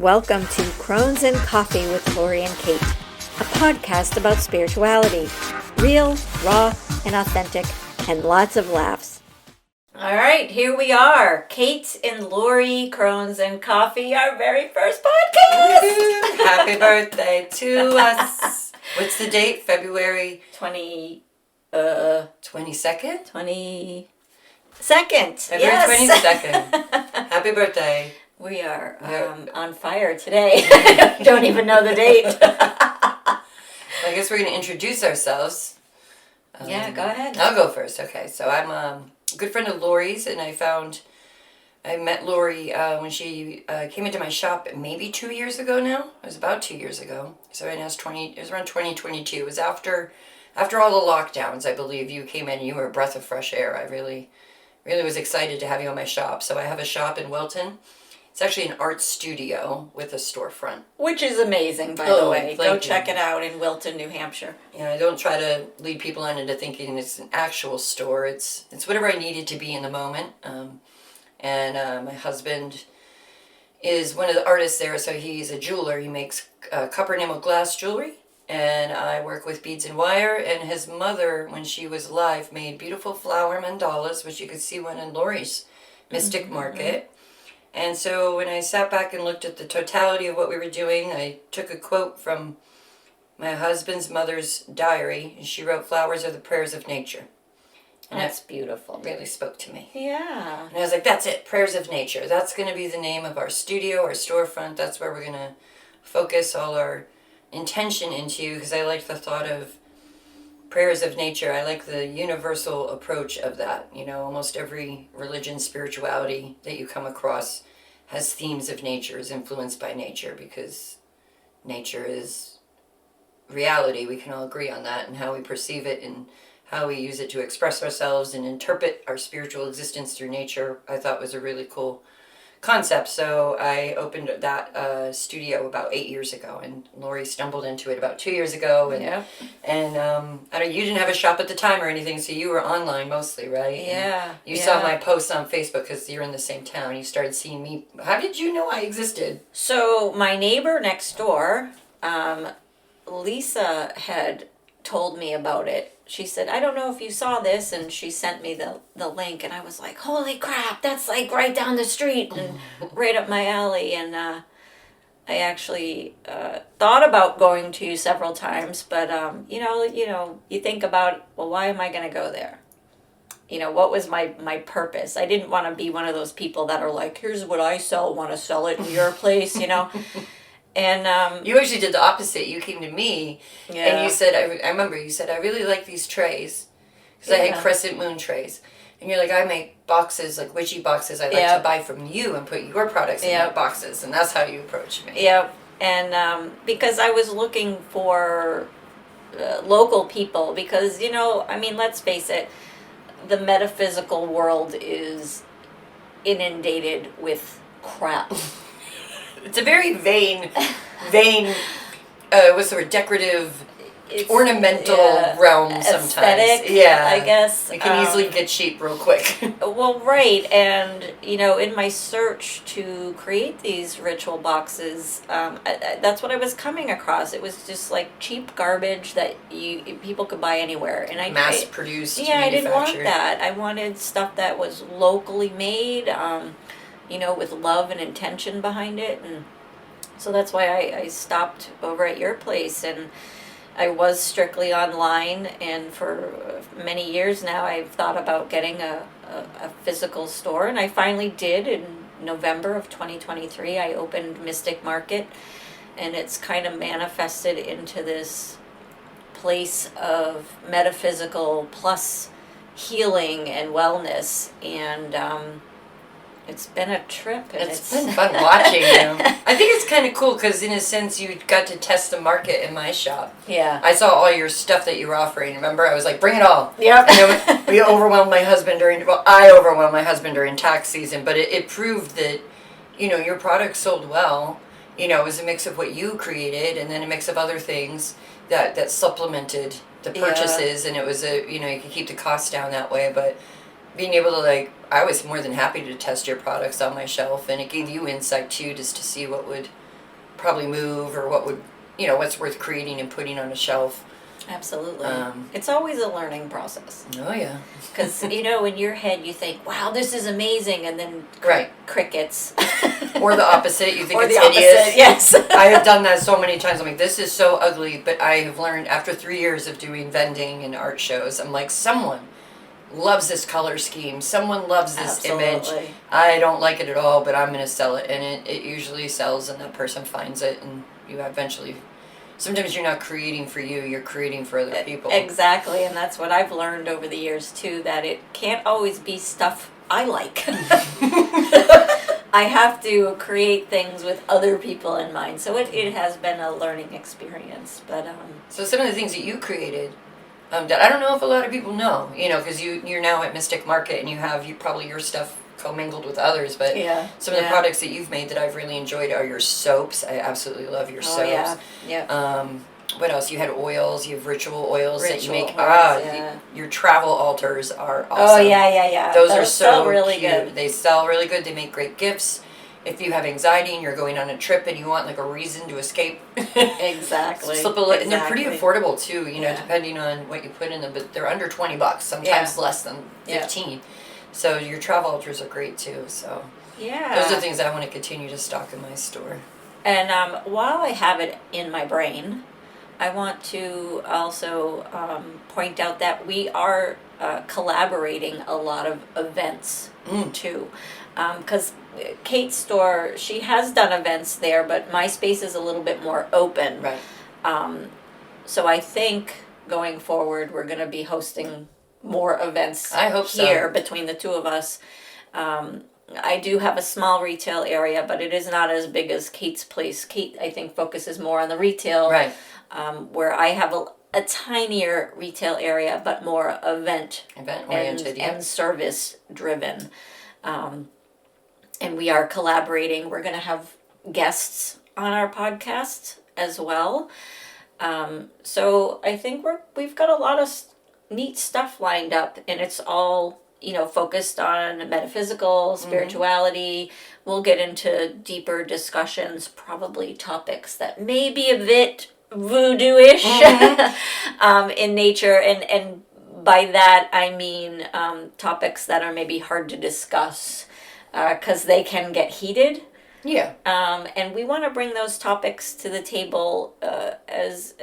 Welcome to Crones and Coffee with Laurie and Kate, a podcast about spirituality. Real, raw, and authentic, and lots of laughs. All right, here we are. Kate and Laurie, Crones and Coffee, our very first podcast. Happy birthday to us. What's the date? February 22nd? 22nd? 22nd. February 22nd. Happy birthday. We are on fire today. Don't even know the date. I guess we're going to introduce ourselves. Yeah, go ahead. I'll go first. Okay, so I'm a good friend of Laurie's, and I met Laurie when she came into my shop maybe 2 years ago now. It was about 2 years ago. So it was around 2022. It was after all the lockdowns, I believe. You came in and you were a breath of fresh air. I really was excited to have you in my shop. So I have a shop in Wilton. It's actually an art studio with a storefront. Which is amazing, by the way. Go check it out in Wilton, New Hampshire. Yeah, I don't try to lead people on into thinking it's an actual store. It's whatever I need it to be in the moment. My husband is one of the artists there, so he's a jeweler. He makes copper enamel glass jewelry, and I work with beads and wire. And his mother, when she was alive, made beautiful flower mandalas, which you could see one in Laurie's Mystic Market. And so when I sat back and looked at the totality of what we were doing, I took a quote from my husband's mother's diary, and she wrote, "Flowers are the prayers of nature." And that's beautiful. Really spoke to me. Yeah. And I was like, that's it, prayers of nature. That's going to be the name of our studio, our storefront. That's where we're going to focus all our intention into, because I like the thought of prayers of nature. I like the universal approach of that. You know, almost every religion, spirituality that you come across has themes of nature, is influenced by nature, because nature is reality. We can all agree on that, and how we perceive it and how we use it to express ourselves and interpret our spiritual existence through nature, I thought was a really cool concept. So I opened that studio about 8 years ago, and Laurie stumbled into it about 2 years ago. And I don't, you didn't have a shop at the time or anything, so you were online mostly, right? Yeah. And you saw my posts on Facebook because you're in the same town. You started seeing me. How did you know I existed? So my neighbor next door, Lisa, had told me about it. She said, "I don't know if you saw this," and she sent me the link, and I was like, holy crap, that's like right down the street and right up my alley. And I actually thought about going to you several times, but you think about, well, why am I going to go there? You know, what was my purpose? I didn't want to be one of those people that are like, here's what I sell, want to sell it in your place, you know. And you actually did the opposite. You came to me, and you said, I remember you said, "I really like these trays," because I had crescent moon trays, and you're like, "I make boxes, like witchy boxes. I like to buy from you and put your products in your boxes," and that's how you approached me. Yep, and because I was looking for local people, because let's face it, the metaphysical world is inundated with crap. It's a very vain, what's the word, decorative, ornamental realm sometimes. Aesthetic, yeah, I guess. It can easily get cheap real quick. Well, right, and, in my search to create these ritual boxes, that's what I was coming across. It was just, like, cheap garbage that people could buy anywhere. And mass-produced, I didn't want that. I wanted stuff that was locally made, with love and intention behind it. And so that's why I stopped over at your place, and I was strictly online, and for many years now I've thought about getting a physical store, and I finally did in November of 2023. I opened Mystic Market, and it's kind of manifested into this place of metaphysical plus healing and wellness, and it's been a trip. And it's been fun watching you. I think it's kind of cool because, in a sense, you got to test the market in my shop. Yeah. I saw all your stuff that you were offering. Remember? I was like, bring it all. Yep. I overwhelmed my husband during tax season, but it proved that, your product sold well. It was a mix of what you created and then a mix of other things that supplemented the purchases, and it was you could keep the costs down that way, but being able to, I was more than happy to test your products on my shelf, and it gave you insight too, just to see what would probably move, or what would, what's worth creating and putting on a shelf. Absolutely. It's always a learning process. Oh, yeah. Because, in your head you think, wow, this is amazing, and then crickets. Or the opposite, you think or it's the hideous. Opposite, yes. I have done that so many times. I'm like, this is so ugly, but I have learned after 3 years of doing vending and art shows, I'm like, someone loves this color scheme. Someone loves this image. I don't like it at all, but I'm going to sell it. And it usually sells, and that person finds it, and you eventually... Sometimes you're not creating for you, you're creating for other people. Exactly, and that's what I've learned over the years, too, that it can't always be stuff I like. I have to create things with other people in mind. So it has been a learning experience. But So some of the things that you created, that I don't know if a lot of people know, because you're now at Mystic Market and you have probably your stuff commingled with others, but some of the products that you've made that I've really enjoyed are your soaps. I absolutely love your soaps. What else? You had oils. You have ritual oils that you make. Your travel altars are awesome. Oh yeah. Those are so sell really cute. Good. They sell really good. They make great gifts. If you have anxiety and you're going on a trip and you want like a reason to escape, exactly. And they're pretty affordable too. Depending on what you put in them, but they're under $20. Sometimes less than 15. So your travel altars are great too. So those are things I want to continue to stock in my store. And while I have it in my brain, I want to also point out that we are collaborating a lot of events too. Because Kate's store, she has done events there, but my space is a little bit more open. Right. So I think going forward, we're going to be hosting more events I hope here between the two of us. I do have a small retail area, but it is not as big as Kate's place. Kate, I think, focuses more on the retail. Right. Where I have a tinier retail area, but more event-oriented and service-driven. And we are collaborating. We're going to have guests on our podcast as well. So I think we've got a lot of neat stuff lined up, and it's all focused on metaphysical, spirituality. We'll get into deeper discussions, probably topics that may be a bit voodoo-ish in nature, and by that I mean topics that are maybe hard to discuss because they can get heated. Yeah. And we want to bring those topics to the table as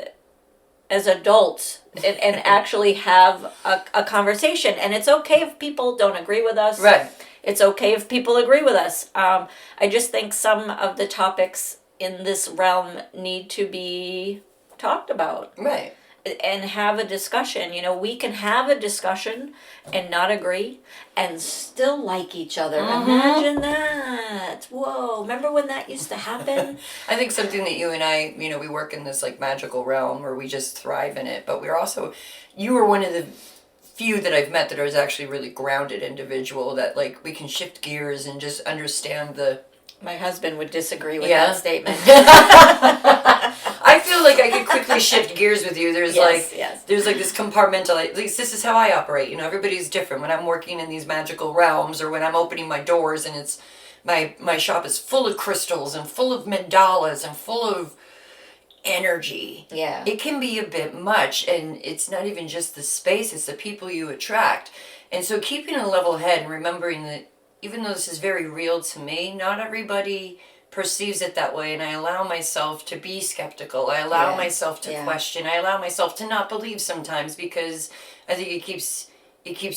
adults and actually have a conversation. And it's okay if people don't agree with us. Right. It's okay if people agree with us. I just think some of the topics in this realm need to be talked about. Right. And have a discussion. We can have a discussion and not agree and still like each other. Imagine that. Whoa. Remember when that used to happen? I think something that you and I, we work in this like magical realm where we just thrive in it. But we're also, you were one of the few that I've met that is actually really grounded individual that like we can shift gears and just understand the... My husband would disagree with that statement. I feel like I could quickly shift gears with you. There's there's like this compartmentalized, at least this is how I operate. Everybody's different. When I'm working in these magical realms or when I'm opening my doors and it's my shop is full of crystals and full of mandalas and full of energy. Yeah. It can be a bit much, and it's not even just the space, it's the people you attract. And so keeping a level head and remembering that even though this is very real to me, not everybody perceives it that way, and I allow myself to be skeptical. I allow myself to question. I allow myself to not believe sometimes because I think it keeps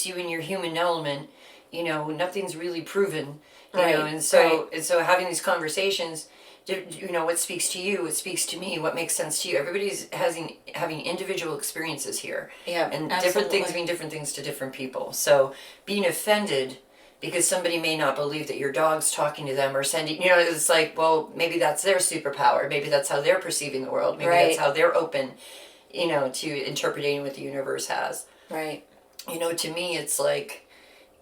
you in your human element. Nothing's really proven. And so having these conversations, what speaks to you, what speaks to me, what makes sense to you. Everybody's having individual experiences here. Yeah, and absolutely. Different things mean different things to different people. So being offended because somebody may not believe that your dog's talking to them or sending, it's like, well, maybe that's their superpower. Maybe that's how they're perceiving the world. Maybe that's how they're open, to interpreting what the universe has. Right. To me, it's like,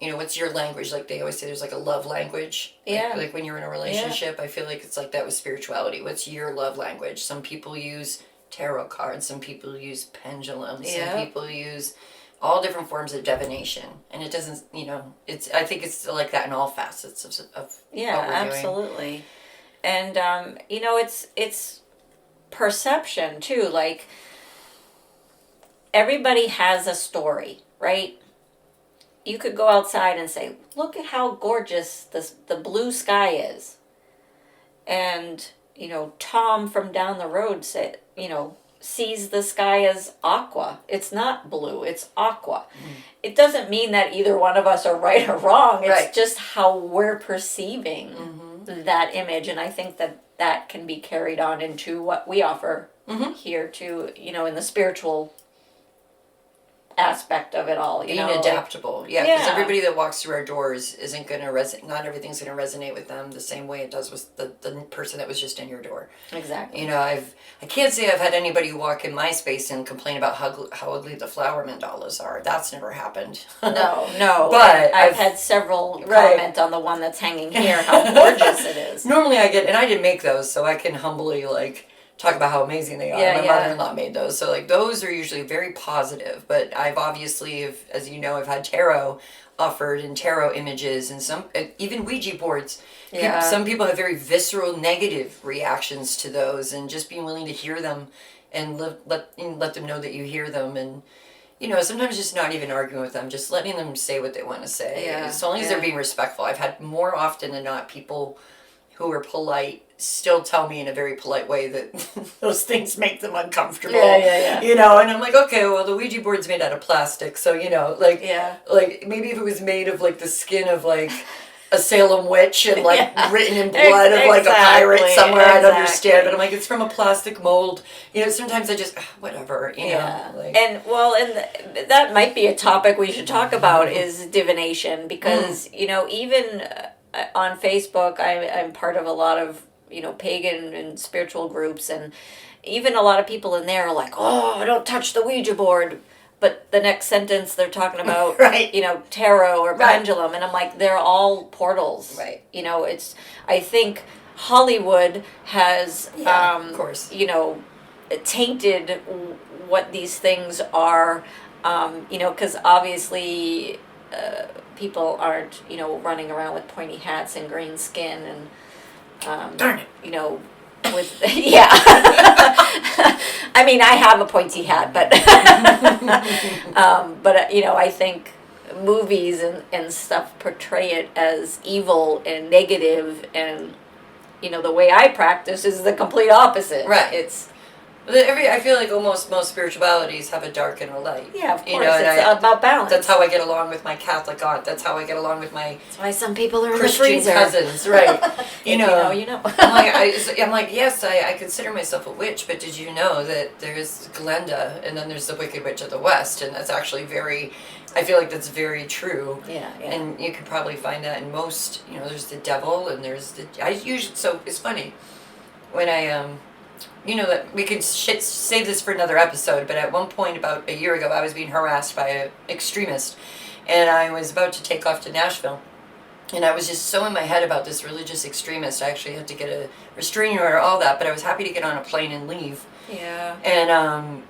what's your language? Like they always say there's like a love language. Yeah. Like when you're in a relationship, I feel like it's like that with spirituality. What's your love language? Some people use tarot cards. Some people use pendulums. Some people use all different forms of divination, and it doesn't, I think it's like that in all facets of what we're absolutely. And it's perception too. Like, everybody has a story, right? You could go outside and say, "Look at how gorgeous the blue sky is," and Tom from down the road sees the sky as aqua. It's not blue, it's aqua. It doesn't mean that either one of us are right or wrong. It's just how we're perceiving that image, and I think that can be carried on into what we offer here too, in the spiritual aspect of it all. Being adaptable, because everybody that walks through our doors isn't going to resonate. Not everything's going to resonate with them the same way it does with the person that was just in your door. Exactly. I can't say I've had anybody walk in my space and complain about how ugly the flower mandalas are. That's never happened. No. But I've had several comment on the one that's hanging here, how gorgeous it is. Normally I get, and I didn't make those, so I can humbly talk about how amazing they are. My mother-in-law made those, so those are usually very positive. But I've obviously, as you know, I've had tarot offered and tarot images, and some even Ouija boards. Yeah. Some people have very visceral negative reactions to those, and just being willing to hear them and let them know that you hear them, and sometimes just not even arguing with them, just letting them say what they want to say. As long as they're being respectful. I've had more often than not people who are polite still tell me in a very polite way that those things make them uncomfortable. Yeah. And I'm like, okay, well, the Ouija board's made out of plastic, so like maybe if it was made of the skin of a Salem witch and written in blood of a pirate somewhere, I'd understand. But I'm like, it's from a plastic mold. Sometimes I just whatever. And that might be a topic we should talk about is divination, because even on Facebook, I'm part of a lot of pagan and spiritual groups, and even a lot of people in there are like, "Oh, don't touch the Ouija board," but the next sentence they're talking about tarot or pendulum, and I'm like, they're all portals. I think Hollywood has of course tainted what these things are, because obviously people aren't running around with pointy hats and green skin and darn it. With I mean, I have a pointy hat, but I think movies and stuff portray it as evil and negative, and the way I practice is the complete opposite. It's I feel like almost most spiritualities have a dark and a light. Yeah, of course. It's about balance. That's how I get along with my Catholic aunt. That's how I get along with my That's why some people are Christian in the freezer. cousins, right? You know. I'm like, yes, I consider myself a witch, but did you know that there's Glenda and then there's the Wicked Witch of the West, and that's actually I feel like that's very true. Yeah. And you can probably find that in most, there's the devil and there's so it's funny when I that we could save this for another episode, but at one point about a year ago, I was being harassed by an extremist, and I was about to take off to Nashville, and I was just so in my head about this religious extremist. I actually had to get a restraining order, all that, but I was happy to get on a plane and leave. Yeah. And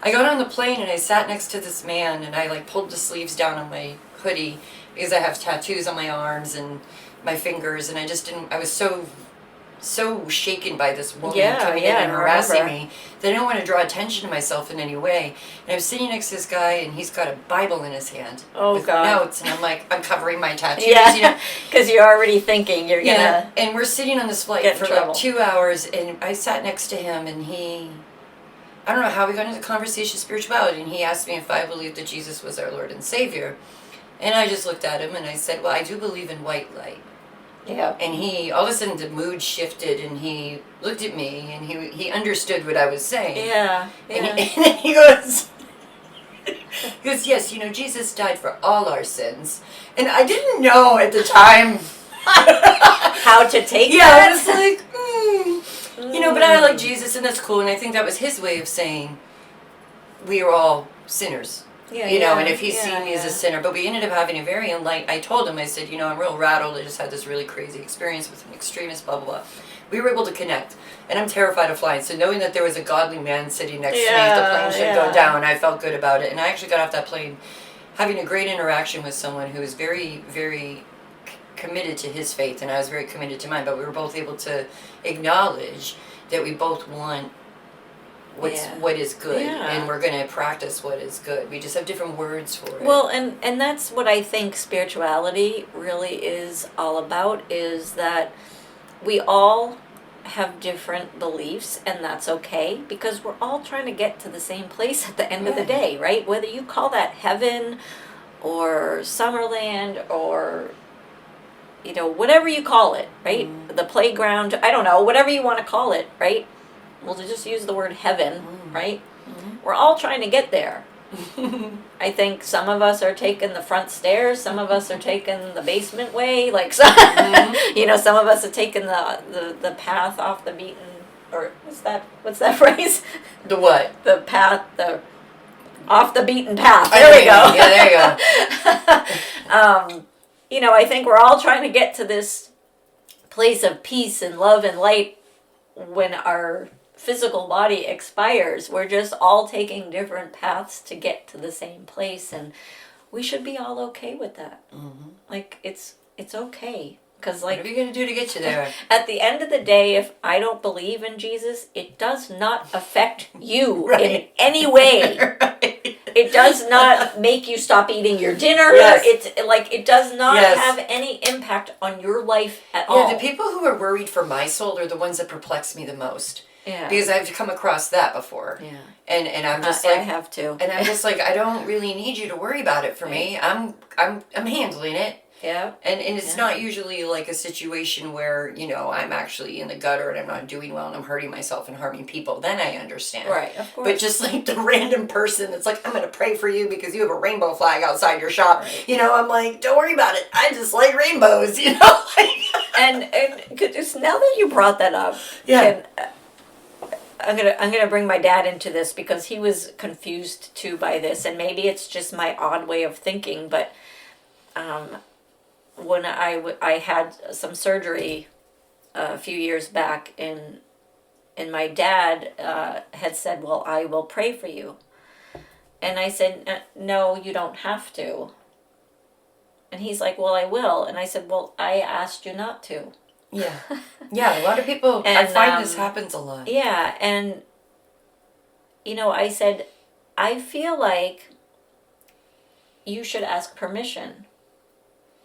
I got on the plane and I sat next to this man, and I pulled the sleeves down on my hoodie because I have tattoos on my arms and my fingers, and I was so shaken by this woman coming in and harassing me that I don't want to draw attention to myself in any way. And I was sitting next to this guy, and he's got a Bible in his hand with notes, and I'm like, I'm covering my tattoos, because you're already thinking you're gonna. And we're sitting on this flight for 2 hours, and I sat next to him, and I don't know how we got into the conversation of spirituality, and he asked me if I believed that Jesus was our Lord and Savior, and I just looked at him and I said, well, I do believe in white light. Yeah. And all of a sudden the mood shifted, and he looked at me, and he understood what I was saying. Yeah. And he goes, yes, Jesus died for all our sins. And I didn't know at the time how to take that. Yeah, I was like, but I like Jesus, and that's cool. And I think that was his way of saying we are all sinners. And if he's seen me as a sinner. But we ended up having a very I told him, I said, I'm real rattled. I just had this really crazy experience with an extremist, blah, blah, blah. We were able to connect. And I'm terrified of flying. So knowing that there was a godly man sitting next to me, if the plane should go down, I felt good about it. And I actually got off that plane having a great interaction with someone who was very, very committed to his faith and I was very committed to mine, but we were both able to acknowledge that we both want what is good, and we're going to practice what is good. We just have different words for it. Well, and that's what I think spirituality really is all about, is that we all have different beliefs, and that's okay, because we're all trying to get to the same place at the end of the day, right? Whether you call that heaven or Summerland or, you know, whatever you call it, right? The playground, I don't know, whatever you want to call it, right? We'll just use the word heaven, right? We're all trying to get there. I think some of us are taking the front stairs, some of us are taking the basement way, like you know, some of us are taking the path off the beaten, or what's that phrase? The what? The path, the off the beaten path. There we go. Yeah, there you go. You know, I think we're all trying to get to this place of peace and love and light when our physical body expires. We're just all taking different paths to get to the same place, and we should be all okay with that. Like, it's okay, because, like, what are you going to do to get you there? At the end of the day, if I don't believe in Jesus, it does not affect you in any way. It does not make you stop eating your dinner. It does not have any impact on your life at all. Yeah, the people who are worried for my soul are the ones that perplex me the most. Yeah. Because I've come across that before. Yeah. And I'm just I have to. And I'm just like, I don't really need you to worry about it for me. I'm handling it. Yeah. And it's not usually like a situation where, you know, I'm actually in the gutter and I'm not doing well and I'm hurting myself and harming people. Then I understand. Right, of course. But just like the random person that's like, I'm going to pray for you because you have a rainbow flag outside your shop. Right. You know, I'm like, don't worry about it. I just like rainbows, you know? and just now that you brought that up, I'm gonna bring my dad into this because he was confused too by this, and maybe it's just my odd way of thinking, but when I had some surgery a few years back, and my dad had said, well, I will pray for you. And I said, no, you don't have to. And he's like, well, I will. And I said, well, I asked you not to. Yeah. Yeah, a lot of people, and, I find this happens a lot. Yeah, and, you know, I said, I feel like you should ask permission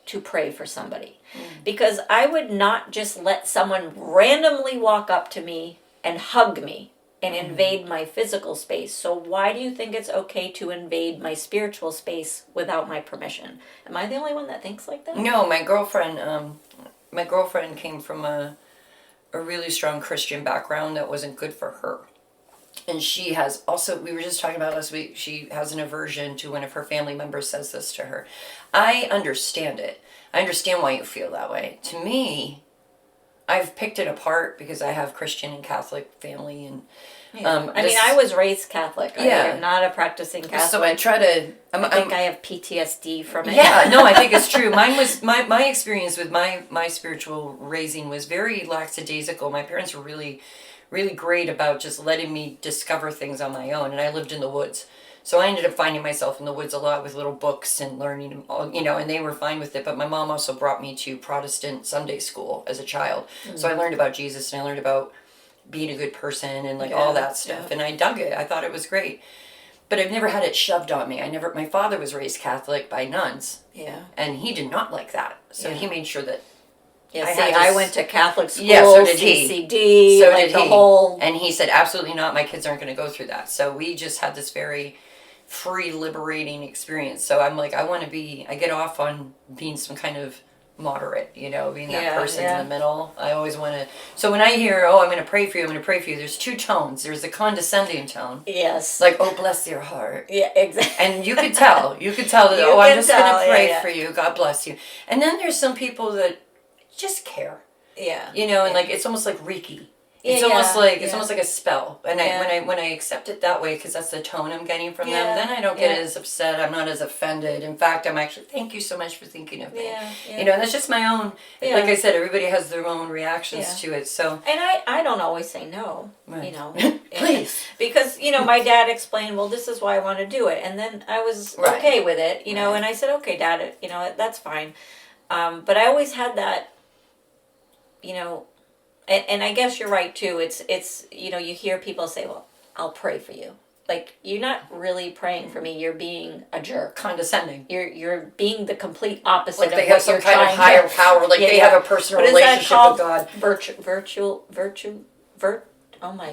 to pray for somebody. Because I would not just let someone randomly walk up to me and hug me and invade my physical space. So why do you think it's okay to invade my spiritual space without my permission? Am I the only one that thinks like that? No, my girlfriend came from a really strong Christian background that wasn't good for her. And she has also, we were just talking about last week, she has an aversion to when if her family member says this to her. I understand it. I understand why you feel that way. To me, I've picked it apart because I have Christian and Catholic family. And I was raised Catholic. I'm not a practicing Catholic. So I try to... I think I have PTSD from it. Yeah, no, I think it's true. Mine was... My experience with my spiritual raising was very lackadaisical. My parents were really, really great about just letting me discover things on my own. And I lived in the woods. So I ended up finding myself in the woods a lot with little books and learning, you know, and they were fine with it. But my mom also brought me to Protestant Sunday school as a child. So I learned about Jesus and I learned about being a good person and all that stuff. And I dug it. I thought it was great. But I've never had it shoved on me. My father was raised Catholic by nuns. Yeah. And he did not like that. So he made sure that I went to Catholic school, so did CCD, he. So did the he. whole... And he said, absolutely not, my kids aren't going to go through that. So we just had this very free, liberating experience. So I'm like, I get off on being some kind of moderate, you know, being that person in the middle. I always want to... So when I hear, I'm going to pray for you, there's two tones. There's a condescending tone. Yes. Like, oh, bless your heart. Yeah, exactly. And you could tell that, I'm just going to pray for you. God bless you. And then there's some people that just care. Yeah. You know, and it's almost like Reiki. It's almost like a spell. And when I accept it that way, because that's the tone I'm getting from them, then I don't get as upset. I'm not as offended. In fact, I'm actually, thank you so much for thinking of me. Yeah. You know, and that's just my own. Yeah. Like I said, everybody has their own reactions to it. So. And I don't always say no. Right. You know, please, because my dad explained, well, this is why I want to do it, and then I was okay with it. You know, and I said, okay, Dad, that's fine. But I always had that, you know, and I guess you're right too. It's you hear people say, "Well, I'll pray for you." Like, you're not really praying for me. You're being a jerk. Condescending. You're being the complete opposite Like of they what have some you're kind of trying higher to, power. Like they have a personal relationship with God.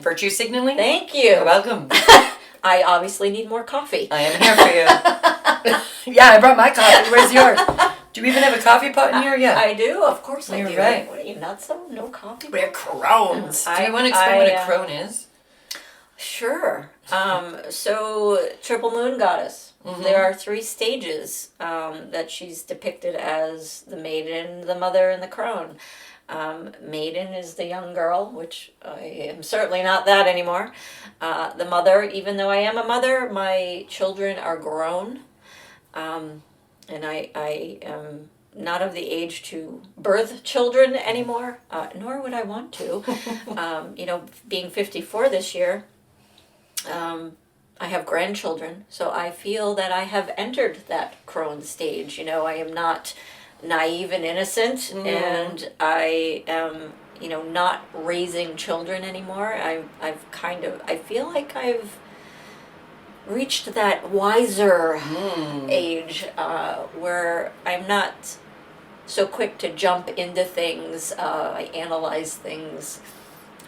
Virtue signaling? Thank you. You're welcome. I obviously need more coffee. I am here for you. Yeah, I brought my coffee. Where's yours? Do we even have a coffee pot in here? Yeah. I do, of course I do. You're right. What are you, nuts though? No coffee? We're Crones. Do you want to explain what a crone is? Sure. So, Triple Moon Goddess. Mm-hmm. There are 3 stages that she's depicted as: the maiden, the mother, and the crone. Maiden is the young girl, which I am certainly not that anymore. The mother, even though I am a mother, my children are grown. And I am not of the age to birth children anymore, nor would I want to. Being 54 this year, I have grandchildren, so I feel that I have entered that crone stage. I am not naive and innocent, and I am, not raising children anymore. I feel like I've reached that wiser age where I'm not so quick to jump into things. I analyze things.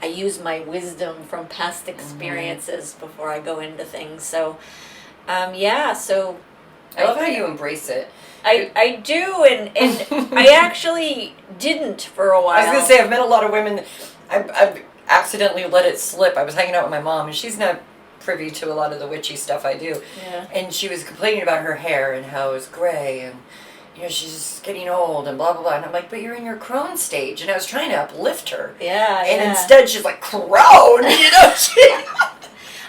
I use my wisdom from past experiences before I go into things. So, so... I love how you embrace it. I do, and I actually didn't for a while. I was going to say, I've met a lot of women. I've accidentally let it slip. I was hanging out with my mom, and she's not privy to a lot of the witchy stuff I do. Yeah. And she was complaining about her hair and how it's gray, and she's getting old and blah blah blah. And I'm like, but you're in your crone stage, and I was trying to uplift her. Yeah. And instead she's like, crone,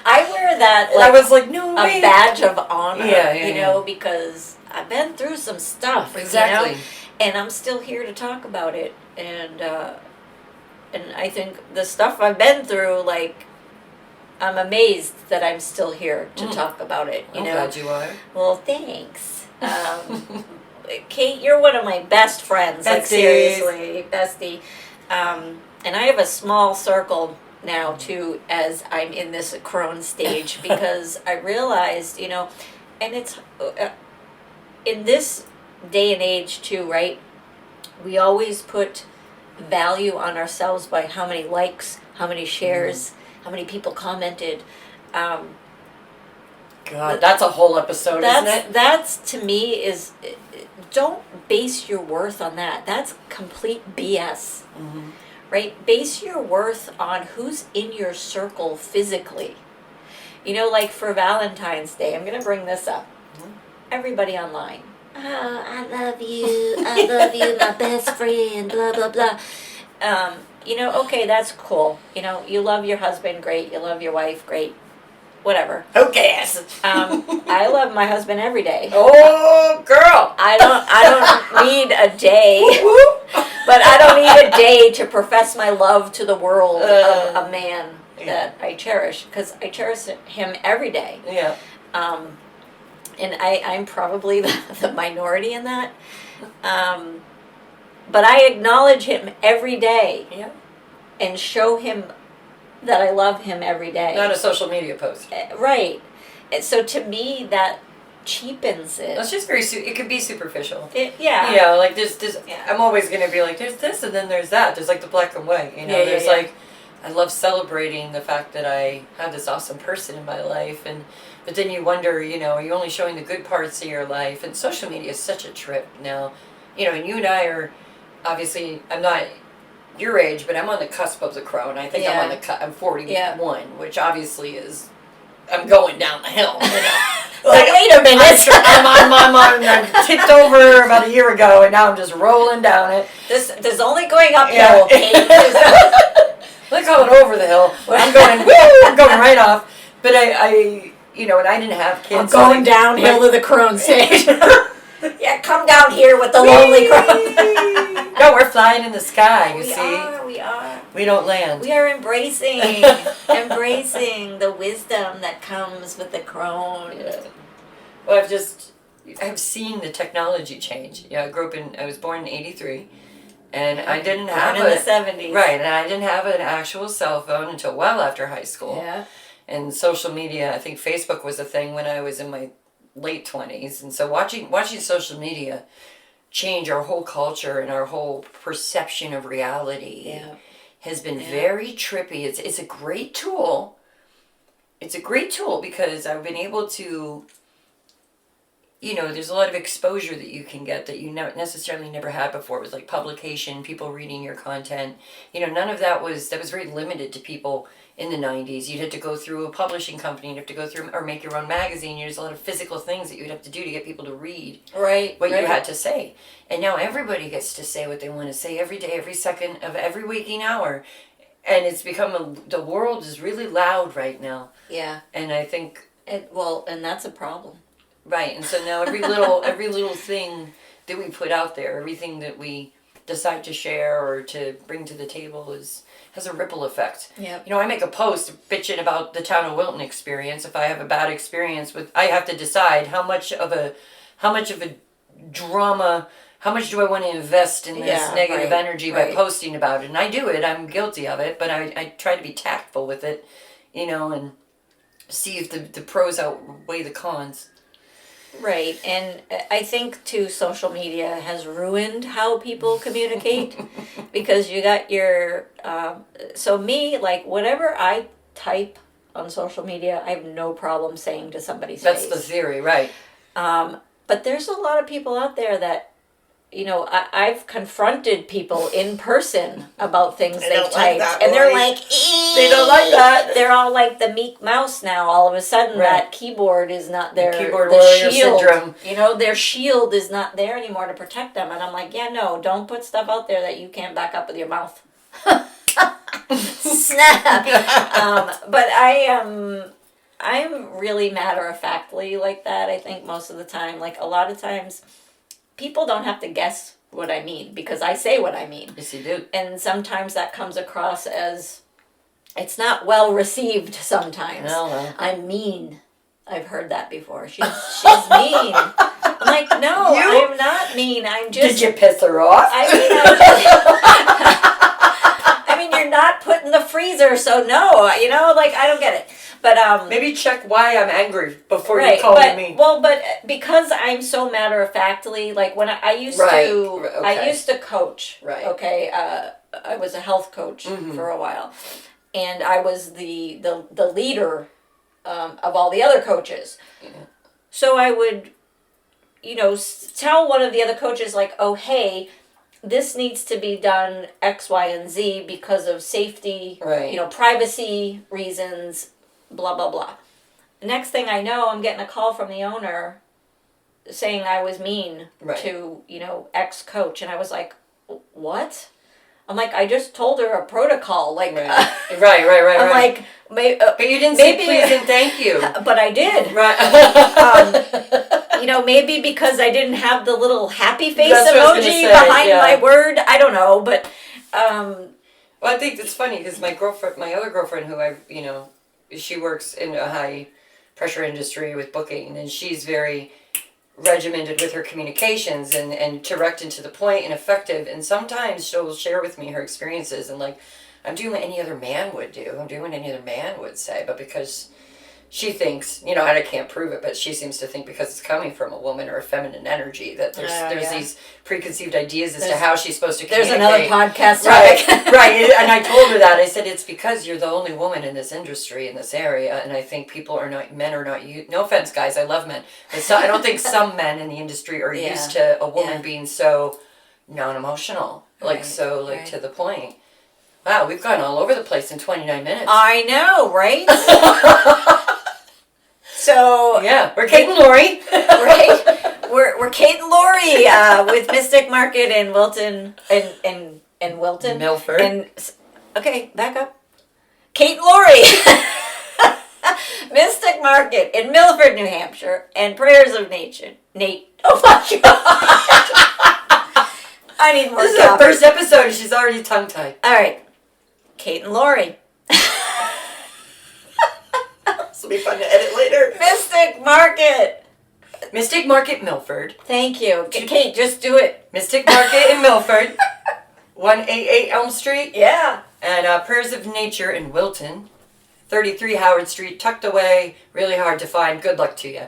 I wear that I was like, no way. A badge of honor. Yeah. Because I've been through some stuff. Exactly. And I'm still here to talk about it. And I think the stuff I've been through, like, I'm amazed that I'm still here to talk about it. I'm glad you are. Well, thanks. Kate, you're one of my best friends. Like, seriously, bestie. And I have a small circle now, too, as I'm in this crone stage, because I realized, and it's, in this day and age, too, right? We always put value on ourselves by how many likes, how many shares, how many people commented. God, that's a whole episode, isn't it? That's, to me, don't base your worth on that. That's complete BS. Mm-hmm. Right? Base your worth on who's in your circle physically. Like for Valentine's Day, I'm going to bring this up. Everybody online. Oh, I love you, my best friend, blah, blah, blah. Okay, that's cool. You love your husband, great. You love your wife, great. Whatever. Who cares? I love my husband every day. Oh, girl! I don't need a day, but I don't need a day to profess my love to the world of a man that I cherish, because I cherish him every day. Yeah. And I'm probably the minority in that. But I acknowledge him every day. Yeah. And show him that I love him every day. Not a social media post. Right. And so to me, that cheapens it. It's just it could be superficial. Yeah. Like there's I'm always going to be like, there's this and then there's that. There's like the black and white, there's like, I love celebrating the fact that I have this awesome person in my life, but then you wonder, are you only showing the good parts of your life? And social media is such a trip now, and you and I are, obviously, I'm not your age, but I'm on the cusp of the crone. I think I'm 41, which obviously is, I'm going down the hill, Like, wait a minute. I tipped over about a year ago, and now I'm just rolling down it. This is only going uphill, Kate. Let's call it over the hill. I'm going right off. But I and I didn't have kids. I'm going downhill to the crone stage. Yeah, come down here with the lonely crone. No, we're flying in the sky, you see. We are. We don't land. We are embracing the wisdom that comes with the crone. Yeah. Well, I've just have seen the technology change. Yeah, I was born in '83, and I didn't have in the 70s. Right, and I didn't have an actual cell phone until well after high school. Yeah. And social media, I think Facebook was a thing when I was in my late 20s, and so watching social media change our whole culture and our whole perception of reality has been very trippy. It's a great tool. It's a great tool because I've been able to, there's a lot of exposure that you can get that you necessarily never had before. It was like publication, people reading your content. None of that was very limited to people in the 90s. You'd have to go through a publishing company, you'd have to go through or make your own magazine. There's a lot of physical things that you'd have to do to get people to read what you had to say. And now everybody gets to say what they want to say every day, every second of every waking hour. And it's become the world is really loud right now. Yeah. And I think and that's a problem. Right. And so now every little thing that we put out there, everything that we decide to share or to bring to the table has a ripple effect. Yeah. I make a post bitching about the town of Wilton experience. If I have a bad experience I have to decide how much of a drama, how much do I want to invest in this negative energy by posting about it? And I do it. I'm guilty of it, but I try to be tactful with it, and see if the pros outweigh the cons. Right, and I think too social media has ruined how people communicate because you got your so me, like whatever I type on social media, I have no problem saying to somebody's face. That's the theory, right? But there's a lot of people out there that I've confronted people in person about things they've typed, and they're like, they don't like that. They're all like the meek mouse now. All of a sudden, that keyboard is not there. Keyboard warrior syndrome. Their shield is not there anymore to protect them. And I'm like, don't put stuff out there that you can't back up with your mouth. Snap. But I'm really matter-of-factly like that. I think most of the time, like a lot of times, people don't have to guess what I mean because I say what I mean. Yes, you do. And sometimes that comes across as it's not well received sometimes. No. I'm mean. I've heard that before. She's mean. I'm like, no, I'm not mean. I'm just... Did you piss her off? I mean, you're not put in the freezer, so no, I don't get it. But maybe check why I'm angry before you call me. Well, but because I'm so matter of factly, like when I used to coach. Right. Okay. I was a health coach for a while, and I was the leader of all the other coaches. Yeah. So I would, tell one of the other coaches like, oh hey, this needs to be done X, Y, and Z because of safety, privacy reasons. Blah, blah, blah. The next thing I know, I'm getting a call from the owner saying I was mean to, ex-coach. And I was like, what? I'm like, I just told her a protocol. Like, right. I'm like, but you didn't say please and thank you. But I did. Right. Maybe because I didn't have the little happy face emoji behind my word. I don't know, but... Well, I think it's funny because my other girlfriend who she works in a high pressure industry with booking, and she's very regimented with her communications and direct and to the point and effective. And sometimes she'll share with me her experiences and like, I'm doing what any other man would do. I'm doing what any other man would say. But because she thinks, and I can't prove it, but she seems to think because it's coming from a woman or a feminine energy that there's these preconceived ideas as to how she's supposed to communicate. There's another podcast. Right. And I told her that. I said, it's because you're the only woman in this industry, in this area, and I think men are not, no offense guys, I love men, but I don't think some men in the industry are used to a woman being so non-emotional, to the point. Wow, we've gone all over the place in 29 minutes. I know, right? So yeah, we're Kate and Laurie, right? We're Kate and Laurie with Mystic Market in Wilton and Wilton, Milford. And okay, back up. Kate and Laurie, Mystic Market in Milford, New Hampshire, and Prayers of Nature. Oh my God! I need more. This is our first episode, and she's already tongue-tied. All right, Kate and Laurie. This will be fun to edit later. Mystic Market. Mystic Market, Milford. Thank you. Kate, just do it. Mystic Market in Milford. 188 Elm Street. Yeah. And Prayers of Nature in Wilton. 33 Howard Street, tucked away, really hard to find. Good luck to you.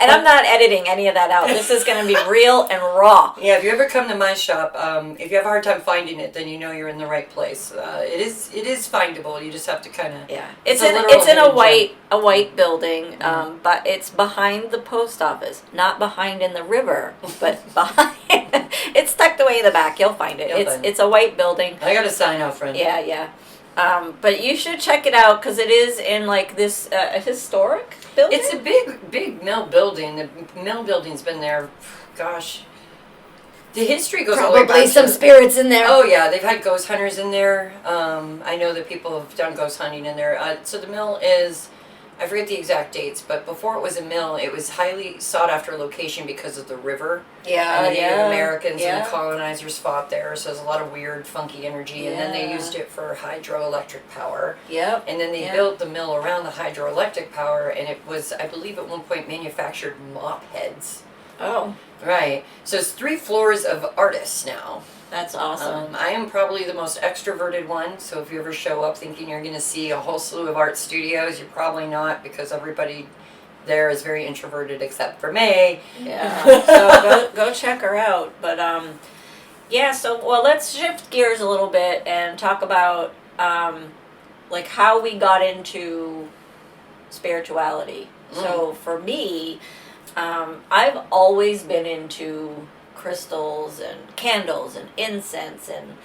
And I'm not editing any of that out. This is going to be real and raw. Yeah, if you ever come to my shop, if you have a hard time finding it, then you know you're in the right place. It is findable. You just have to kind of It's in a white building, but it's behind the post office, not behind in the river, but behind. It's tucked away in the back. You'll find it. It's a white building. I got a sign out front. Yeah. But you should check it out because it is in like this historic building. It's a big mill building. The mill building's been there, gosh. The history goes all the way back. Probably some spirits in there. Oh yeah, they've had ghost hunters in there. I know that people have done ghost hunting in there. So the mill is, I forget the exact dates, but before it was a mill, it was highly sought after location because of the river. Yeah, and the Native Americans and the colonizers fought there, so there's a lot of weird, funky energy. And then they used it for hydroelectric power. Yep. And then they built the mill around the hydroelectric power, and it was, I believe, at one point manufactured mop heads. Oh. Right. So it's 3 floors of artists now. That's awesome. I am probably the most extroverted one, so if you ever show up thinking you're going to see a whole slew of art studios, you're probably not, because everybody there is very introverted except for me. Yeah. So go check her out. But so let's shift gears a little bit and talk about like how we got into spirituality. So for me, I've always been into crystals and candles and incense and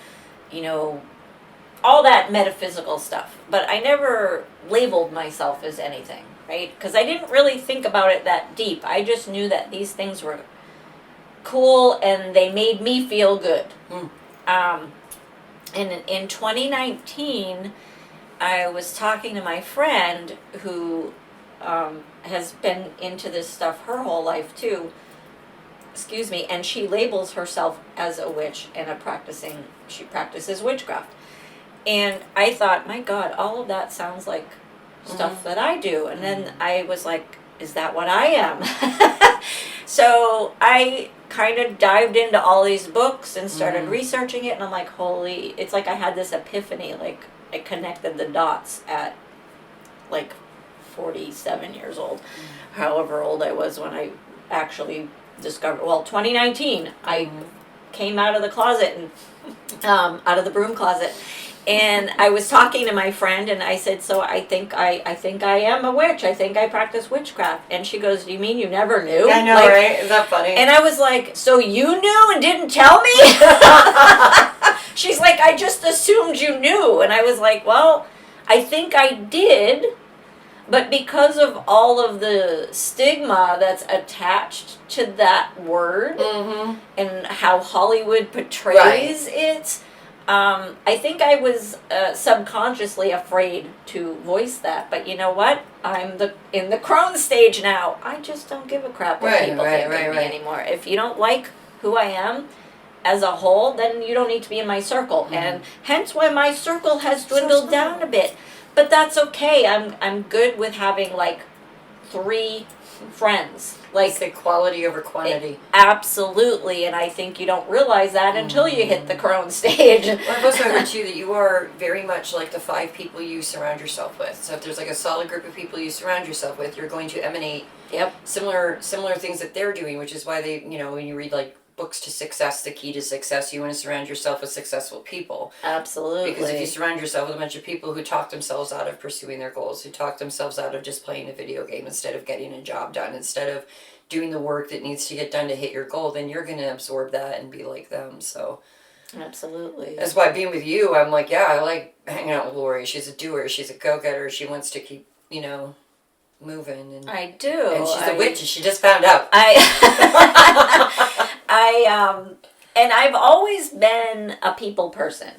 all that metaphysical stuff, but I never labeled myself as anything, right? Because I didn't really think about it that deep. I just knew that these things were cool and they made me feel good. And in 2019 I was talking to my friend who has been into this stuff her whole life too. And she labels herself as a witch and she practices witchcraft. And I thought, my God, all of that sounds like stuff that I do. And then I was like, is that what I am? So I kind of dived into all these books and started researching it. And I'm like, it's like I had this epiphany. Like I connected the dots at like 47 years old, however old I was when I actually discovered, 2019 I came out of the closet and out of the broom closet, and I was talking to my friend and I said, so I think I am a witch. I think I practice witchcraft. And she goes, you mean you never knew? I know, right? Is that funny? And I was like, so you knew and didn't tell me? She's like, I just assumed you knew. And I was like, well, I think I did. But because of all of the stigma that's attached to that word and how Hollywood portrays it, I think I was subconsciously afraid to voice that. But you know what? I'm in the Crones stage now. I just don't give a crap what people think of me anymore. If you don't like who I am as a whole, then you don't need to be in my circle. And hence why my circle has dwindled down a bit. But that's okay. I'm good with having like 3 friends. Like it's equality over quantity. Absolutely, and I think you don't realize that until you hit the Crones stage. Well, I've also heard too that you are very much like the 5 people you surround yourself with. So if there's like a solid group of people you surround yourself with, you're going to emanate similar things that they're doing, which is why they, when you read like books to success, the key to success, you want to surround yourself with successful people. Absolutely. Because if you surround yourself with a bunch of people who talk themselves out of pursuing their goals, who talk themselves out of just playing a video game instead of getting a job done, instead of doing the work that needs to get done to hit your goal, then you're going to absorb that and be like them. So absolutely. That's why being with you, I'm like, I like hanging out with Laurie. She's a doer. She's a go-getter. She wants to keep, moving. And I do. And she's a witch, and she just found out. And I've always been a people person.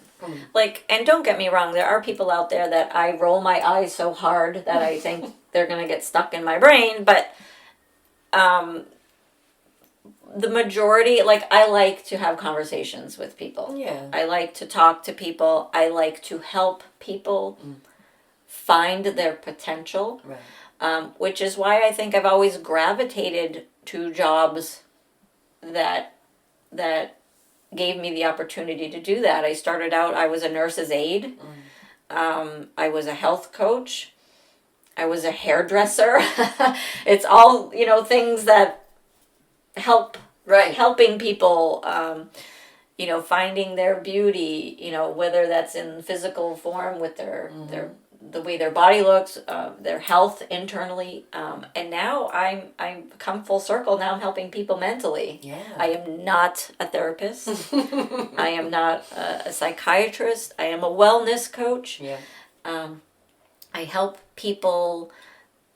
Like, and don't get me wrong, there are people out there that I roll my eyes so hard that I think they're going to get stuck in my brain, but the majority, like, I like to have conversations with people. Yeah. I like to talk to people. I like to help people find their potential. Right. which is why I think I've always gravitated to jobs that gave me the opportunity to do that. I started out, I was a nurse's aide. I was a health coach. I was a hairdresser. It's all, things that helping people, finding their beauty, whether that's in physical form with the way their body looks, their health internally, and now I'm come full circle. Now I'm helping people mentally. Yeah. I am not a therapist. I am not a psychiatrist. I am a wellness coach. Yeah. I help people.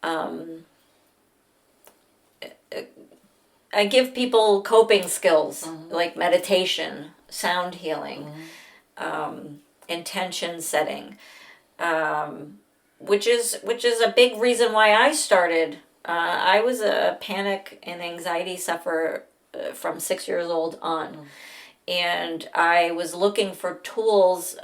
I give people coping skills like meditation, sound healing, intention setting. Which is a big reason why I started. I was a panic and anxiety sufferer from 6 years old on, and I was looking for tools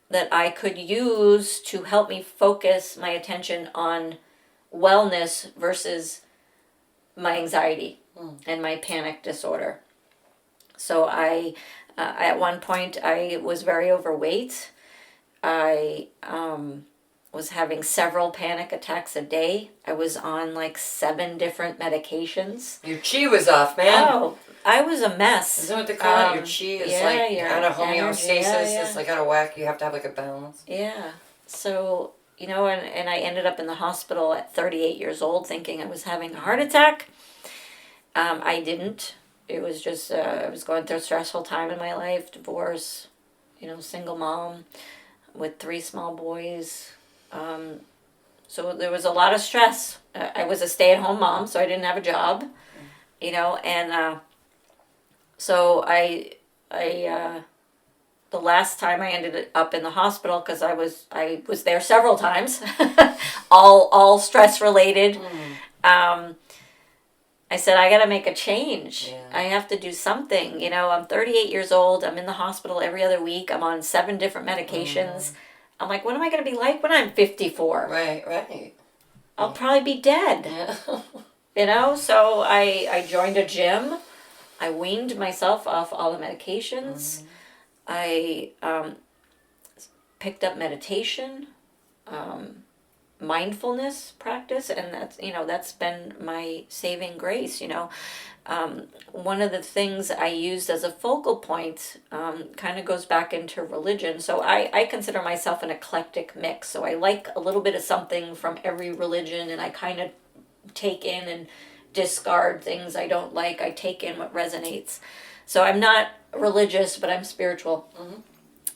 that I could use to help me focus my attention on wellness versus my anxiety and my panic disorder. So I, at one point, I was very overweight. I was having several panic attacks a day. I was on like 7 different medications. Your chi was off, man. Oh, I was a mess. Isn't that what they call it? Your chi is out of homeostasis. It's like out of whack. You have to have like a balance. Yeah. So, and I ended up in the hospital at 38 years old thinking I was having a heart attack. I didn't. It was just, I was going through a stressful time in my life, divorce, single mom with 3 small boys. So there was a lot of stress. I was a stay-at-home mom, so I didn't have a job, and so I the last time I ended up in the hospital, because I was there several times, all stress related. I said, I got to make a change. Yeah. I have to do something. I'm 38 years old. I'm in the hospital every other week. I'm on 7 different medications. I'm like, what am I going to be like when I'm 54? Right. I'll probably be dead. Yeah. So I joined a gym. I weaned myself off all the medications. I picked up meditation, mindfulness practice, and that's been my saving grace. One of the things I used as a focal point kind of goes back into religion. So I consider myself an eclectic mix. So I like a little bit of something from every religion, and I kind of take in and discard things I don't like. I take in what resonates. So I'm not religious, but I'm spiritual.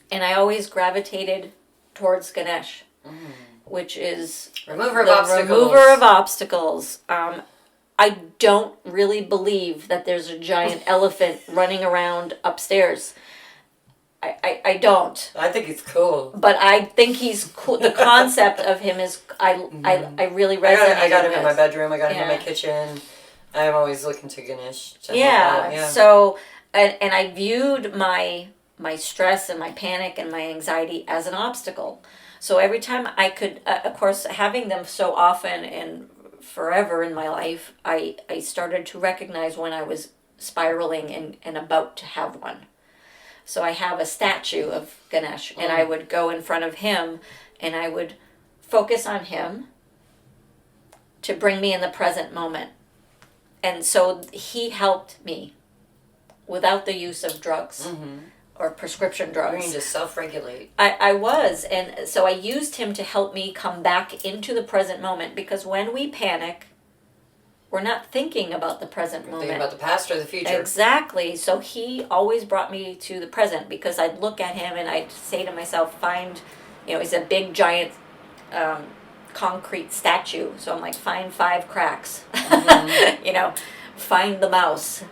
And I always gravitated towards Ganesh, which is remover of obstacles. I don't really believe that there's a giant elephant running around upstairs. I don't. I think he's cool. But I think he's cool. The concept of him is, I really resonate. I got him in my bedroom. I got him in my kitchen. I'm always looking to Ganesh. So, and I viewed my stress and my panic and my anxiety as an obstacle. So every time I could, of course, having them so often and forever in my life, I started to recognize when I was spiraling and about to have one. So I have a statue of Ganesh, and I would go in front of him, and I would focus on him to bring me in the present moment. And so he helped me without the use of drugs or prescription drugs. You need to self-regulate. I was, and so I used him to help me come back into the present moment, because when we panic, we're not thinking about the present moment. Thinking about the past or the future. Exactly. So he always brought me to the present, because I'd look at him and I'd say to myself, he's a big giant concrete statue. So I'm like, find 5 cracks. Find the mouse.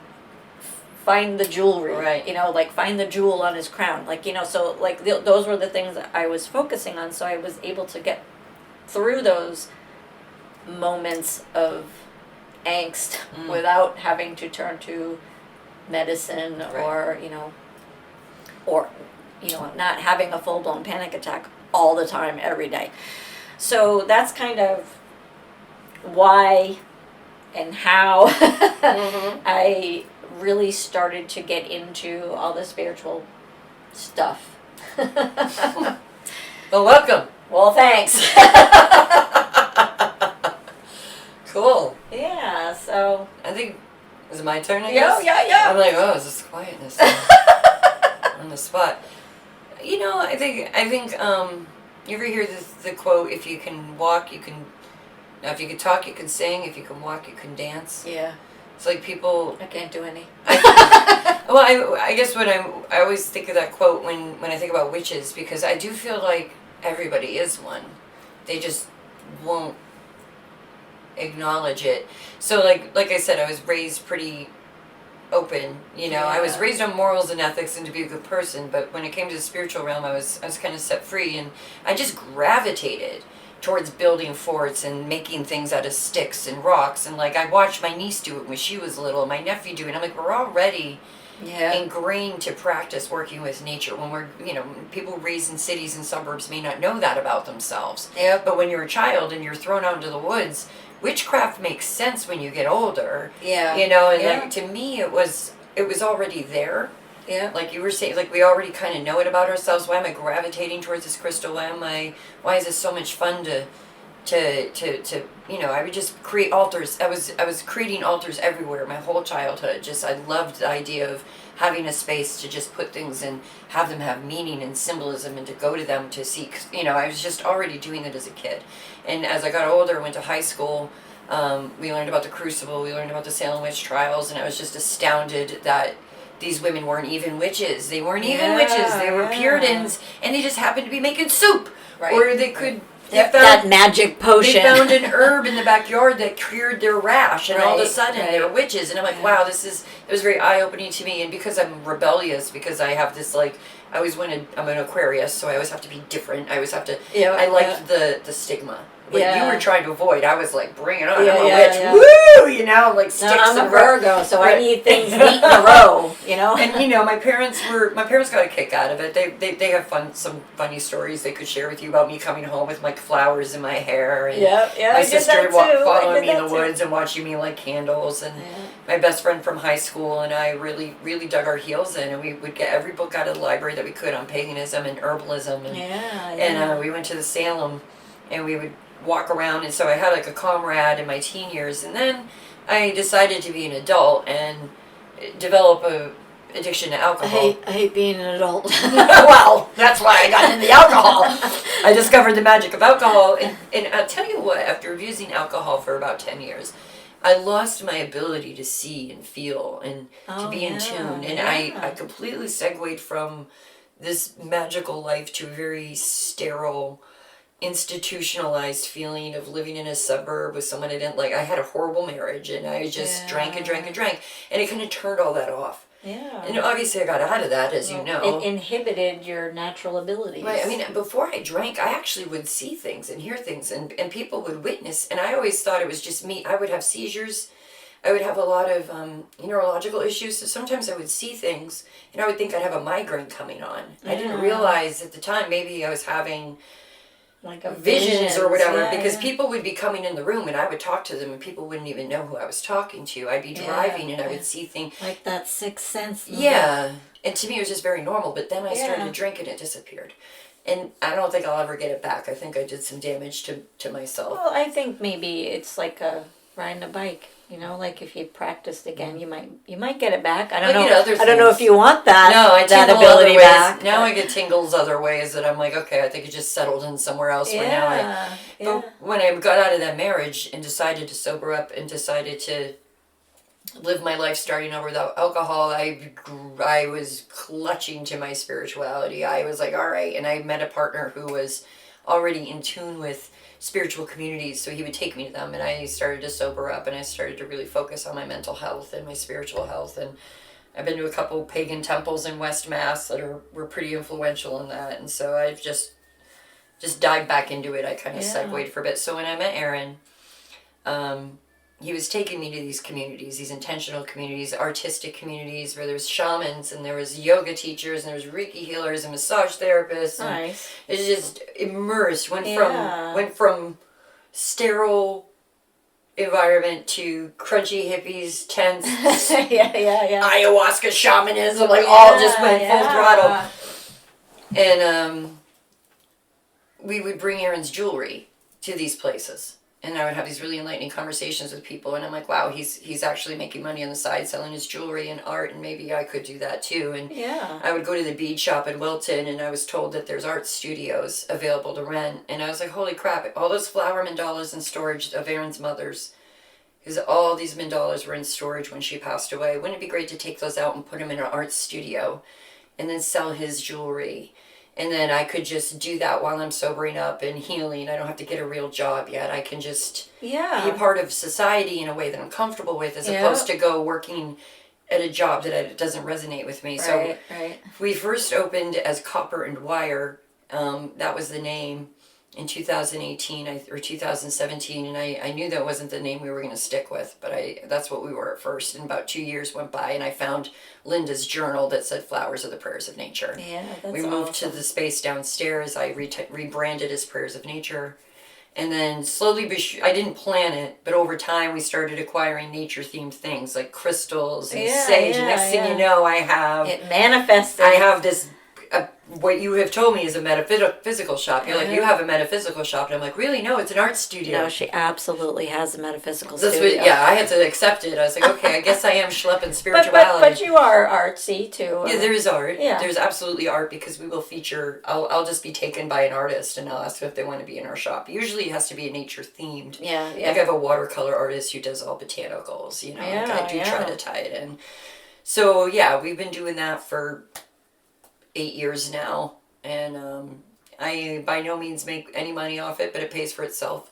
Find the jewelry. Right. Find the jewel on his crown. So those were the things that I was focusing on. So I was able to get through those moments of angst without having to turn to medicine or not having a full-blown panic attack all the time every day. So that's kind of why and how I really started to get into all the spiritual stuff. Well, welcome. Well, thanks. Cool. Yeah, so. I think, is it my turn, I Yeah, guess? yeah. I'm like, oh, is this quietness on the spot? You know, I think, you ever hear the quote, if you can walk, you can, now if you can talk, you can sing, if you can walk, you can dance. Yeah. It's like people... I can't do any. Well, I guess I always think of that quote when I think about witches, because I do feel like everybody is one. They just won't acknowledge it. So like I said, I was raised pretty open, you know. I was raised on morals and ethics and to be a good person, but when it came to the spiritual realm, I was kind of set free, and I just gravitated towards building forts and making things out of sticks and rocks. And like, I watched my niece do it when she was little and my nephew do it, and I'm like, we're already ingrained to practice working with nature. When we're, you know, people raised in cities and suburbs may not know that about themselves. But when you're a child and you're thrown out into the woods, witchcraft makes sense when you get older. You know, and like, to me it was already there. Like you were saying, like we already kind of know it about ourselves. Why am I gravitating towards this crystal? Why is it so much fun to you know, I would just create altars. I was creating altars everywhere my whole childhood. Just, I loved the idea of having a space to just put things and have them have meaning and symbolism, and to go to them to seek, you know, I was just already doing it as a kid. And as I got older, went to high school, we learned about the Crucible, we learned about the Salem witch trials, and I was just astounded that these women weren't even witches. They weren't even witches. They were Puritans, and they just happened to be making soup. Or they could... that magic potion. They found an herb in the backyard that cured their rash, and all of a sudden they're witches. And I'm like, wow, it was very eye-opening to me. And because I'm rebellious, because I have this, like, I always wanted, I'm an Aquarius, so I always have to be different. I always have to, I liked the stigma. What you were trying to avoid, I was like, bring it on. I'm a witch. Woo! You know, like sticks I'm a and Virgo, so I need things neat in a row, you know? And, you know, my parents got a kick out of it. They have some funny stories they could share with you about me coming home with, like, flowers in my hair. And my sister following me in the woods and watching me light candles. And my best friend from high school and I really, really dug our heels in. And we would get every book out of the library that we could on paganism and herbalism. And, and we went to the Salem, and we would walk around, and so I had like a comrade in my teen years, and then I decided to be an adult and develop a addiction to alcohol. I hate being an adult. Well, that's why I got into alcohol. I discovered the magic of alcohol, and I'll tell you what, after using alcohol for about 10 years, I lost my ability to see and feel and to be in tune, and I completely segued from this magical life to a very sterile, institutionalized feeling of living in a suburb with someone I didn't like. I had a horrible marriage, and I just drank and drank and drank, and it kind of turned all that off. And obviously I got out of that, as you know. It inhibited your natural abilities. Right. I mean, before I drank, I actually would see things and hear things, and people would witness, and I always thought it was just me. I would have seizures. I would have a lot of neurological issues, so sometimes I would see things, and I would think I'd have a migraine coming on. I didn't realize at the time maybe I was having like a visions or whatever, because people would be coming in the room and I would talk to them and people wouldn't even know who I was talking to. I'd be driving and I would see things. Like that sixth sense. And to me it was just very normal, but then I started to drink and it disappeared. And I don't think I'll ever get it back. I think I did some damage to myself. Well, I think maybe it's like riding a bike. You know, like if you practiced again, you might get it back. I don't know. I don't know if you want that. No, I that tingle ability other ways. back. Now I get tingles other ways that I'm like, okay, I think it just settled in somewhere else. But when I got out of that marriage and decided to sober up and decided to live my life starting over without alcohol, I was clutching to my spirituality. I was like, all right, and I met a partner who was already in tune with spiritual communities, so he would take me to them, and I started to sober up, and I started to really focus on my mental health and my spiritual health. And I've been to a couple pagan temples in West Mass that were pretty influential in that, and so I've just dived back into it. I kind of segued for a bit. So when I met Aaron, he was taking me to these communities, these intentional communities, artistic communities where there's shamans and there was yoga teachers and there was Reiki healers and massage therapists. And Nice. it's just immersed. Yeah. Went from sterile environment to crunchy hippies, tents, yeah. ayahuasca shamanism, like all just went full throttle. And we would bring Aaron's jewelry to these places. And I would have these really enlightening conversations with people, and I'm like, wow, he's actually making money on the side selling his jewelry and art, and maybe I could do that too. And I would go to the bead shop in Wilton, and I was told that there's art studios available to rent, and I was like, holy crap, all those flower mandalas in storage of Aaron's mother's, because all these mandalas were in storage when she passed away. Wouldn't it be great to take those out and put them in an art studio and then sell his jewelry? And then I could just do that while I'm sobering up and healing. I don't have to get a real job yet. I can just be a part of society in a way that I'm comfortable with, as opposed to go working at a job that doesn't resonate with me. So we first opened as Copper and Wire. That was the name in 2018 or 2017. And I knew that wasn't the name we were going to stick with. But that's what we were at first. And about 2 years went by, and I found Linda's journal that said Flowers of the Prayers of Nature. Yeah, that's We moved to the space downstairs. I rebranded as Prayers of Nature. And then slowly, I didn't plan it, but over time we started acquiring nature-themed things like crystals and sage. And next thing you know, it manifested. I have this, what you have told me is a metaphysical shop. You're like, you have a metaphysical shop. And I'm like, really? No, it's an art studio. No, she absolutely has a metaphysical That's studio. I had to accept it. I was like, okay, I guess I am schlepping spirituality. But you are artsy too. Yeah, there is art. Yeah. There's absolutely art, because we will feature, I'll just be taken by an artist and I'll ask if they want to be in our shop. Usually it has to be a nature themed. Yeah. Like I have a watercolor artist who does all botanicals, like I do try to tie it in. So we've been doing that for 8 years now, and I by no means make any money off it, but it pays for itself.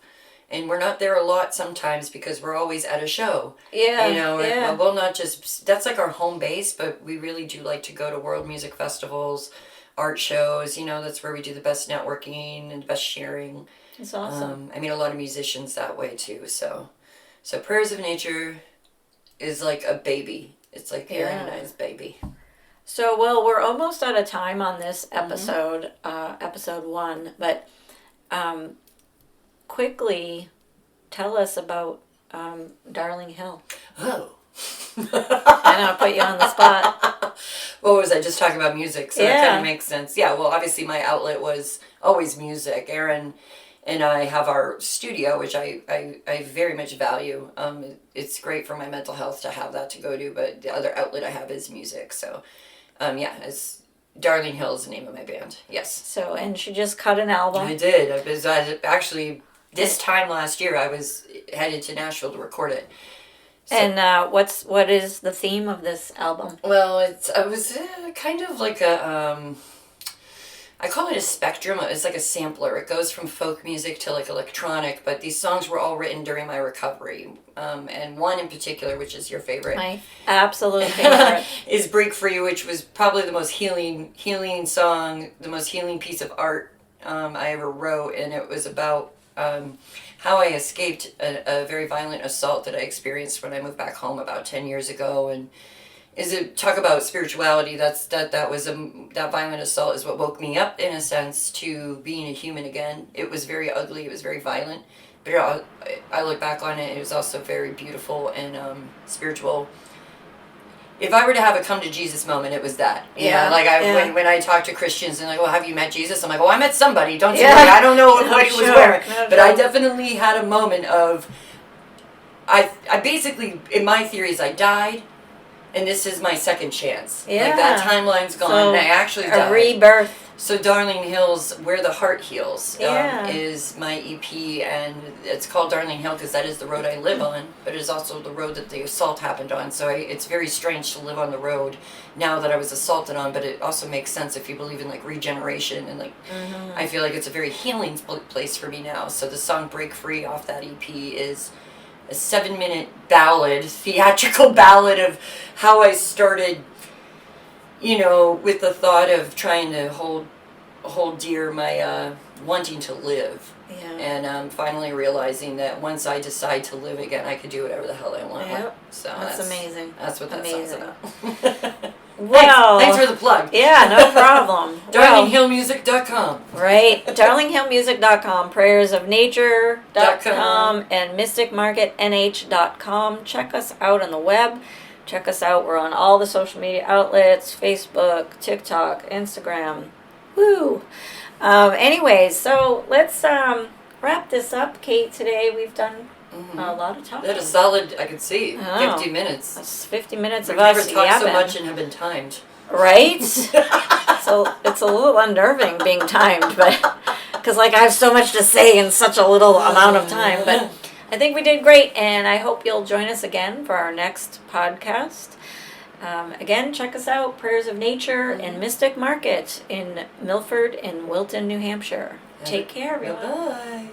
And we're not there a lot sometimes because we're always at a show. We'll not just, that's like our home base, but we really do like to go to world music festivals, art shows. That's where we do the best networking and best sharing. It's awesome. I meet a lot of musicians that way too. So Prayers of Nature is like a baby. It's like Aaron and I's baby. So, well, we're almost out of time on this episode, episode 1, but quickly tell us about Darling Hill. Oh. I know, I put you on the spot. What was I just talking about? Music, so that kind of makes sense. Yeah, well, obviously my outlet was always music. Aaron and I have our studio, which I very much value. It's great for my mental health to have that to go to, but the other outlet I have is music. So, as Darling Hill is the name of my band. Yes. So, and she just cut an album. I did. I actually, this time last year, I was headed to Nashville to record it. So, and what is the theme of this album? Well, it was kind of like a, I call it a spectrum. It's like a sampler. It goes from folk music to like electronic, but these songs were all written during my recovery. And one in particular, which is your favorite. My absolute favorite. is Break Free, which was probably the most healing song, the most healing piece of art I ever wrote. And it was about how I escaped a very violent assault that I experienced when I moved back home about 10 years ago. And talk about spirituality. That violent assault is what woke me up in a sense to being a human again. It was very ugly. It was very violent, but I look back on it. It was also very beautiful and spiritual. If I were to have a come to Jesus moment, it was that. When I talk to Christians and like, well, have you met Jesus? I'm like, well, I met somebody. Don't say I don't know what he was wearing, but I definitely had a moment of. I basically, in my theories, I died. And this is my second chance. Yeah. Like that timeline's gone. So and I actually died. A rebirth. So Darling Hill's Where the Heart Heals is my EP, and it's called Darling Hill because that is the road I live on, but it is also the road that the assault happened on. So it's very strange to live on the road now that I was assaulted on, but it also makes sense if you believe in like regeneration and like I feel like it's a very healing place for me now. So the song Break Free off that EP is a 7-minute ballad, theatrical ballad of how I started, with the thought of trying to hold dear my wanting to live. Yeah. And I'm finally realizing that once I decide to live again, I could do whatever the hell I want. Yep. So That's amazing. That's what that song's Amazing. about. Well, thanks for the plug. Yeah, no problem. DarlingHillMusic.com. Right. DarlingHillMusic.com, PrayersOfNature.com, and MysticMarketNH.com. Check us out on the web. Check us out. We're on all the social media outlets, Facebook, TikTok, Instagram. Woo! Anyways, so let's wrap this up, Kate. Today we've done a lot of talking. That is solid, I could see, Oh. 50 minutes. That's 50 minutes We've of never us talked so yapping. much and have been timed. Right? So it's a little unnerving being timed, but because like I have so much to say in such a little amount of time. But I think we did great, and I hope you'll join us again for our next podcast. Again, check us out, Prayers of Nature and Mystic Market in Milford and Wilton, New Hampshire. Take care, everyone. Bye-bye.